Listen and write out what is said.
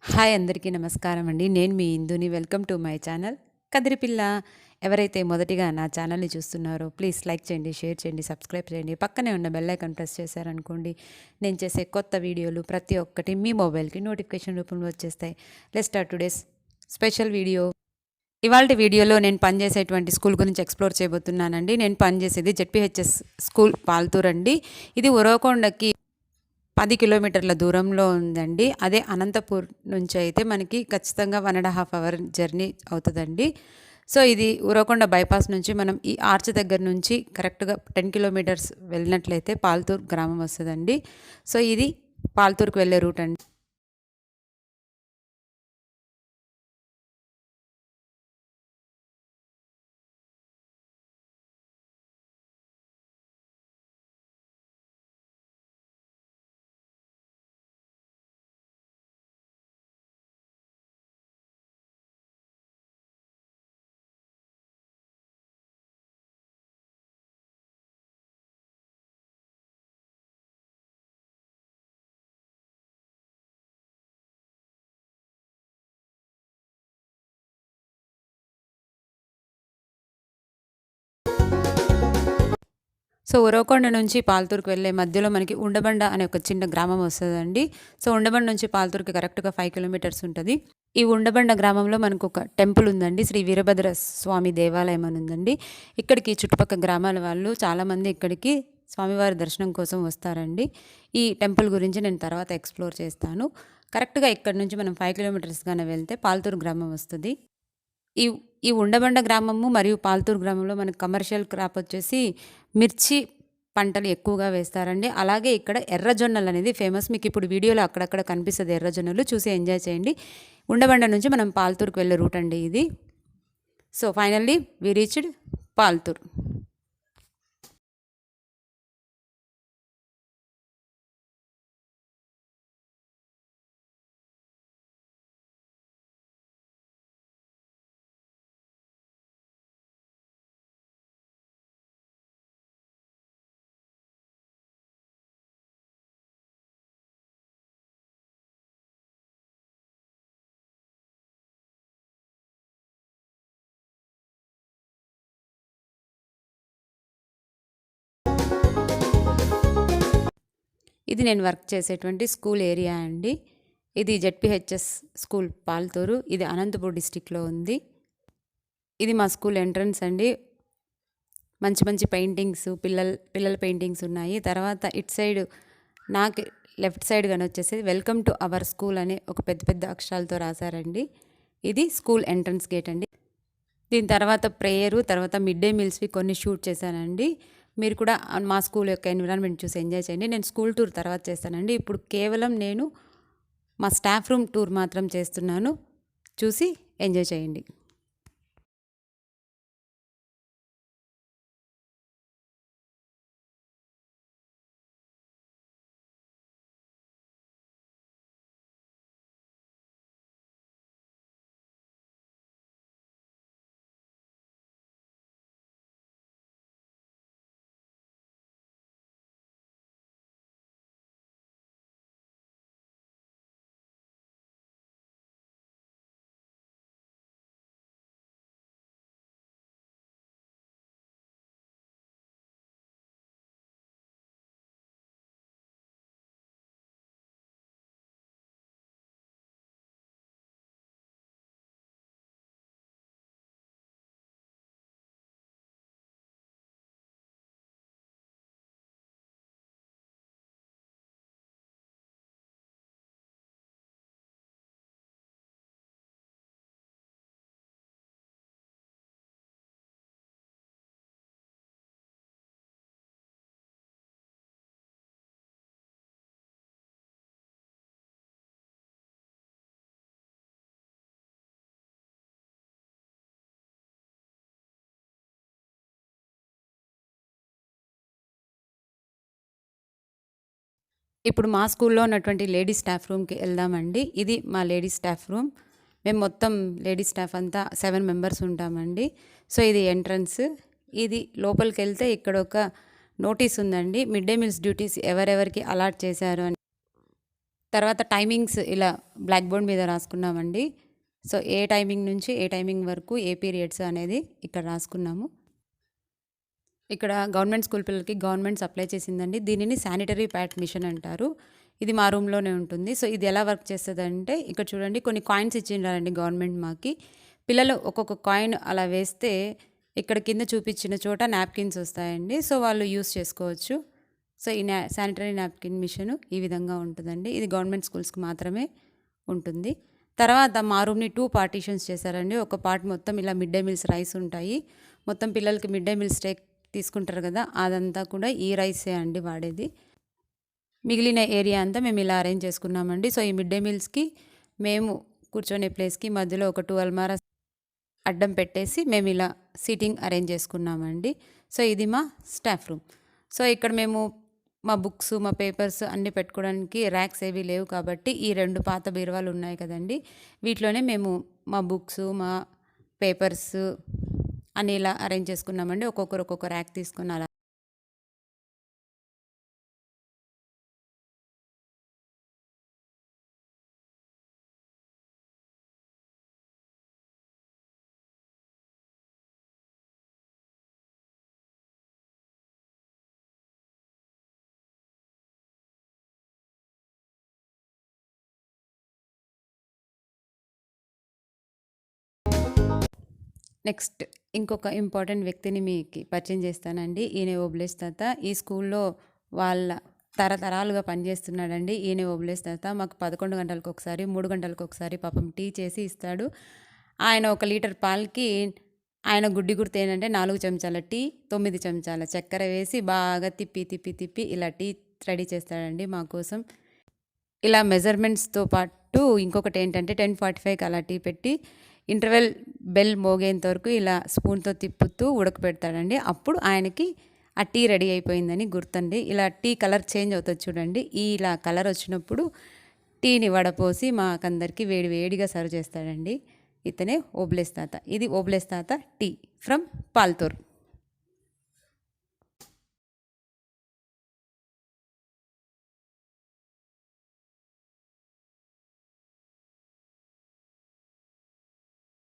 Hi అందరికీ నమస్కారం అండి. నేను మీ ఇందుని. Welcome to my channel Kadiripilla. ఎవరైతే మొదటిగా నా ఛానల్‌ని చూస్తున్నారో ప్లీజ్ లైక్ చేయండి, షేర్ చేయండి, సబ్స్క్రైబ్ చేయండి. పక్కనే ఉన్న బెల్ ఐకాన్ ప్రెస్ చేశారనుకోండి, నేను చేసే కొత్త వీడియోలు ప్రతి ఒక్కటి మీ మొబైల్‌కి నోటిఫికేషన్ రూపంలో వచ్చేస్తాయి. Let's start today's special video. ఇవాల్టి వీడియోలో నేను పనిచేసేటువంటి స్కూల్ గురించి ఎక్స్‌ప్లోర్ చేయబోతున్నానండి. నేను పనిచేసేది జెడ్పీహెచ్ఎస్ స్కూల్ పాల్తూర్ అండి. ఇది ఉరవకొండకి 10 కిలోమీటర్ల దూరంలో ఉందండి. అదే అనంతపూర్ నుంచి అయితే మనకి ఖచ్చితంగా 1½ అవర్ జర్నీ అవుతుందండి. సో, ఇది ఉరవకొండ బైపాస్ నుంచి మనం ఈ ఆర్చ్ దగ్గర నుంచి కరెక్ట్‌గా 10 కిలోమీటర్స్ వెళ్ళినట్లయితే పాల్తూర్ గ్రామం వస్తదండి. సో, ఇది పాల్తూర్‌కి వెళ్ళే రూట్ అండి. సో, ఉరవకొండ నుంచి పాల్తూర్‌కి వెళ్ళే మధ్యలో మనకి ఉండబండ అనే ఒక చిన్న గ్రామం వస్తదండి. సో, ఉండబండ నుంచి పాల్తూర్‌కి కరెక్ట్‌గా 5 కిలోమీటర్స్ ఉంటది. ఈ ఉండబండ గ్రామంలో మనకొక టెంపుల్ ఉందండి. శ్రీ వీరభద్ర స్వామి దేవాలయం అని ఉందండి. ఇక్కడికి చుట్టుపక్కల గ్రామాల వాళ్ళు చాలామంది ఇక్కడికి స్వామివారి దర్శనం కోసం వస్తారండి. ఈ టెంపుల్ గురించి నేను తర్వాత ఎక్స్‌ప్లోర్ చేస్తాను. కరెక్ట్‌గా ఇక్కడి నుంచి మనం 5 కిలోమీటర్స్ గాన వెళ్తే పాల్తూరు గ్రామం వస్తది. ఈ ఈ ఉండబండ గ్రామము మరియు పాల్తూరు గ్రామంలో మనకు కమర్షియల్ క్రాప్ వచ్చేసి మిర్చి పంటలు ఎక్కువగా వేస్తారండి. అలాగే ఇక్కడ ఎర్రజొన్నలు అనేది ఫేమస్. మీకు ఇప్పుడు వీడియోలో అక్కడక్కడ కనిపిస్తది ఎర్రజొన్నలు. చూసి ఎంజాయ్ చేయండి. ఉండబండ నుంచి మనం పాల్తూరుకి వెళ్ళే రూట్ అండి ఇది. So, finally we reached Palthur. ఇది నేను వర్క్ చేసేటువంటి స్కూల్ ఏరియా అండి. ఇది జెడ్పీహెచ్ఎస్ స్కూల్ పాల్తూరు. ఇది అనంతపూర్ డిస్ట్రిక్ట్‌లో ఉంది. ఇది మా స్కూల్ ఎంట్రన్స్ అండి. మంచి మంచి పెయింటింగ్స్ పిల్లల పెయింటింగ్స్ ఉన్నాయి. తర్వాత ఇటు సైడ్ నాకు లెఫ్ట్ సైడ్ వచ్చేసి వెల్కమ్ టు అవర్ స్కూల్ అనే ఒక పెద్ద పెద్ద అక్షరాలతో రాశారండి. ఇది స్కూల్ ఎంట్రన్స్ గేట్ అండి. దీని తర్వాత ప్రేయరు, తర్వాత మిడ్ డే మీల్స్వి కొన్ని షూట్ చేశానండి. మీరు కూడా మా స్కూల్ యొక్క ఎన్విరాన్మెంట్ చూసి ఎంజాయ్ చేయండి. నేను స్కూల్ టూర్ తర్వాత చేస్తానండి. ఇప్పుడు కేవలం నేను మా స్టాఫ్ రూమ్ టూర్ మాత్రం చేస్తున్నాను. చూసి ఎంజాయ్ చేయండి. ఇప్పుడు మా స్కూల్లో ఉన్నటువంటి లేడీస్ స్టాఫ్ రూమ్‌కి వెళ్దామండి. ఇది మా లేడీస్ స్టాఫ్ రూమ్. మేము మొత్తం లేడీస్ స్టాఫ్ అంతా 7 మెంబర్స్ ఉంటామండి. సో, ఇది ఎంట్రన్స్. ఇది లోపలికెళ్తే ఇక్కడ ఒక నోటీస్ ఉందండి. మిడ్ డే మీల్స్ డ్యూటీస్ ఎవరెవరికి అలాట్ చేశారు అని. తర్వాత టైమింగ్స్ ఇలా బ్లాక్ బోర్డ్ మీద రాసుకున్నామండి. సో ఏ టైమింగ్ నుంచి ఏ టైమింగ్ వరకు ఏ పీరియడ్స్ అనేది ఇక్కడ రాసుకున్నాము. ఇక్కడ గవర్నమెంట్ స్కూల్ పిల్లలకి గవర్నమెంట్ సప్లై చేసిందండి. దీనిని శానిటరీ ప్యాడ్ మిషన్ అంటారు. ఇది మా రూమ్లోనే ఉంటుంది. సో ఇది ఎలా వర్క్ చేస్తుందంటే ఇక్కడ చూడండి, కొన్ని కాయిన్స్ ఇచ్చిండారండి గవర్నమెంట్ మాకి. పిల్లలు ఒక్కొక్క కాయిన్ అలా వేస్తే ఇక్కడ కింద చూపించిన చోట నాప్కిన్స్ వస్తాయండి. సో వాళ్ళు యూస్ చేసుకోవచ్చు. సో ఈ శానిటరీ నాప్కిన్ మిషన్ ఈ విధంగా ఉంటుందండి. ఇది గవర్నమెంట్ స్కూల్స్కి మాత్రమే ఉంటుంది. తర్వాత మా రూమ్ని 2 పార్టీషన్స్ చేశారండి. ఒక పార్ట్ మొత్తం ఇలా మిడ్ డే మీల్స్ రైస్ ఉంటాయి. మొత్తం పిల్లలకి మిడ్ డే మీల్స్ తీసుకుంటారు కదా, అదంతా కూడా ఈ రైసే అండి వాడేది. మిగిలిన ఏరియా అంతా మేము ఇలా అరేంజ్ చేసుకున్నామండి. సో ఈ మిడ్ డే మీల్స్కి మేము కూర్చొనే ప్లేస్కి మధ్యలో ఒక 2 అల్మారాస్ అడ్డం పెట్టేసి మేము ఇలా సీటింగ్ అరేంజ్ చేసుకున్నామండి. సో ఇది మా స్టాఫ్ రూమ్. సో ఇక్కడ మేము మా బుక్స్, మా పేపర్స్ అన్నీ పెట్టుకోవడానికి ర్యాక్స్ ఏవి లేవు కాబట్టి ఈ 2 పాత బీరువాలు ఉన్నాయి కదండి, వీటిలోనే మేము మా బుక్స్, మా పేపర్స్ అని ఇలా అరేంజ్ చేసుకున్నామండి. ఒక్కొక్కరు ఒక్కొక్క ర్యాక్ తీసుకుని అలా. నెక్స్ట్ ఇంకొక ఇంపార్టెంట్ వ్యక్తిని మీకు పరిచయం చేస్తానండి. ఈయన ఓబ్లేష్ తాత. ఈ స్కూల్లో వాళ్ళ తరతరాలుగా పనిచేస్తున్నాడండి. ఈయన ఓబ్లేష్ తాత మాకు 11 గంటలకు ఒకసారి, 3 గంటలకు ఒకసారి పాపం టీ చేసి ఇస్తాడు. ఆయన 1 లీటర్ పాలకి ఆయన గుడ్డి గుర్తు ఏంటంటే 4 చెంచాల టీ, 9 చెంచాల చక్కెర వేసి బాగా తిప్పి తిప్పి తిప్పి ఇలా టీ రెడీ చేస్తాడండి మా కోసం. ఇలా మెజర్మెంట్స్తో పాటు ఇంకొకటి ఏంటంటే 10:45కి అలా టీ పెట్టి ఇంటర్వెల్ బెల్ మోగేంత వరకు ఇలా స్పూన్తో తిప్పుతూ ఉడకపెడతాడండి. అప్పుడు ఆయనకి ఆ టీ రెడీ అయిపోయిందని గుర్తండి. ఇలా టీ కలర్ చేంజ్ అవుతుంది చూడండి. ఇలా కలర్ వచ్చినప్పుడు టీని వడపోసి మాకందరికి వేడి వేడిగా సర్వ్ చేస్తాడండి. ఇతనే ఓబ్లేష్ తాత. ఇది ఓబ్లేష్ తాత టీ ఫ్రమ్ పాల్తూర్.